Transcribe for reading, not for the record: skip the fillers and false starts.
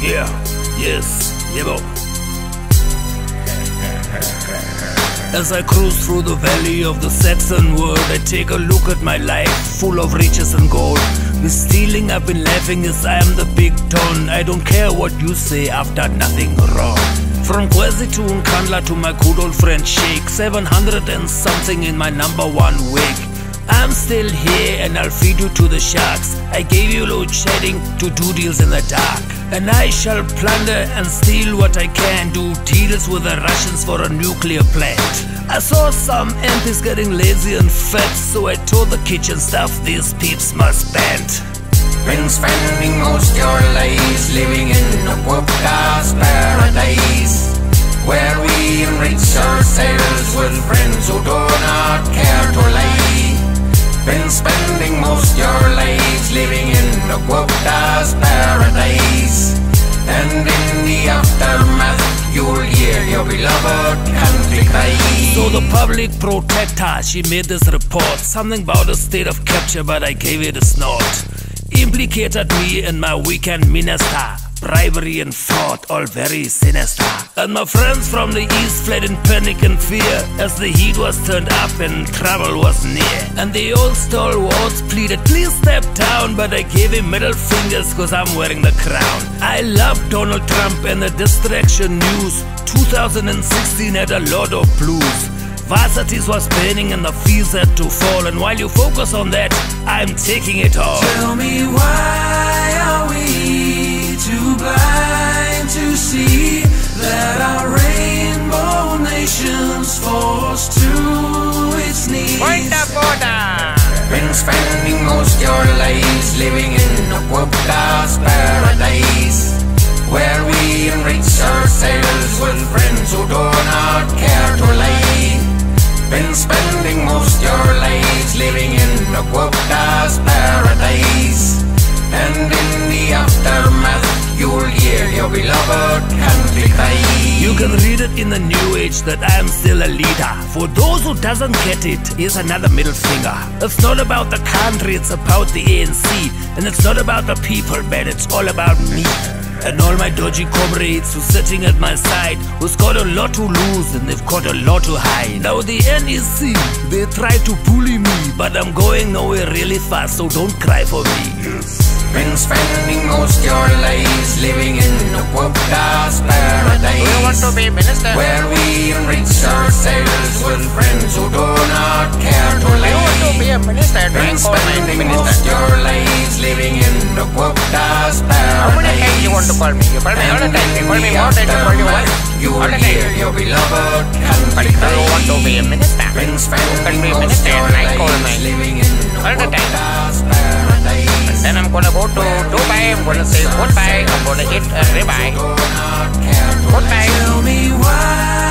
Yeah, yes, yebo. As I cruise through the valley of the Saxon world, I take a look at my life, full of riches and gold. The stealing I've been laughing as I am the big Don. I don't care what you say, I've done nothing wrong. From Kwezi to Nkandla to my good old friend Sheikh, 700 and something in my #1 wig. I'm still here and I'll feed you to the sharks. I gave you load shedding to do deals in the dark. And I shall plunder and steal what I can. Do deals with the Russians for a nuclear plant. I saw some MPs getting lazy and fat, so I told the kitchen staff these peeps must bend. Been spending most your lives living in a whoop-ass paradise, where we enrich ourselves with friends who do not care to lie. Been spending most your lives living in a whoop-ass paradise, and in the aftermath you'll hear your beloved country cry. So the public protector, she made this report, something about a state of capture, but I gave it a snort. Implicated me and my weekend minister, bribery and fraud, all very sinister. And my friends from the east fled in panic and fear, as the heat was turned up and trouble was near. And the old stalwarts pleaded, please step down, but I gave him middle fingers cause I'm wearing the crown. I love Donald Trump and the distraction news. 2016 had a lot of blues. Varsities was burning and the fees had to fall, and while you focus on that, I'm taking it all. Tell me, why are we too blind to see that our rainbow nation's forced to its knees? Been spending most your lives living in a whoop-ass paradise, where we enrich ourselves with friends who do not care to lie. Been spending most your lives living in a whoop-ass paradise, and in the aftermath you'll hear your beloved country cry. You can read it in the New Age that I am still a leader. For those who doesn't get it, here's another middle finger. It's not about the country, it's about the ANC. And it's not about the people, man, it's all about me. And all my dodgy comrades who's sitting at my side, who's got a lot to lose and they've got a lot to hide. Now the NEC, they try to bully me, but I'm going nowhere really fast, so don't cry for me. Been spending most your lives living in a whoop-ass paradise. Do you want to be minister? Where we enrich ourselves with friends who do not care to lie. Do you want to be a minister? Been spending most your lives living in a whoop-ass paradise. How many times you want to call me? You call me all the time. You call me more than you call you once. You All the hear time. your beloved country But do you want to be a minister? Been You can spending be a most minister your and I call lives me living in all a the time. whoop-ass paradise. Then I'm gonna go to Dubai. I'm gonna say goodbye. I'm gonna eat a ribeye. Goodbye. Tell me, why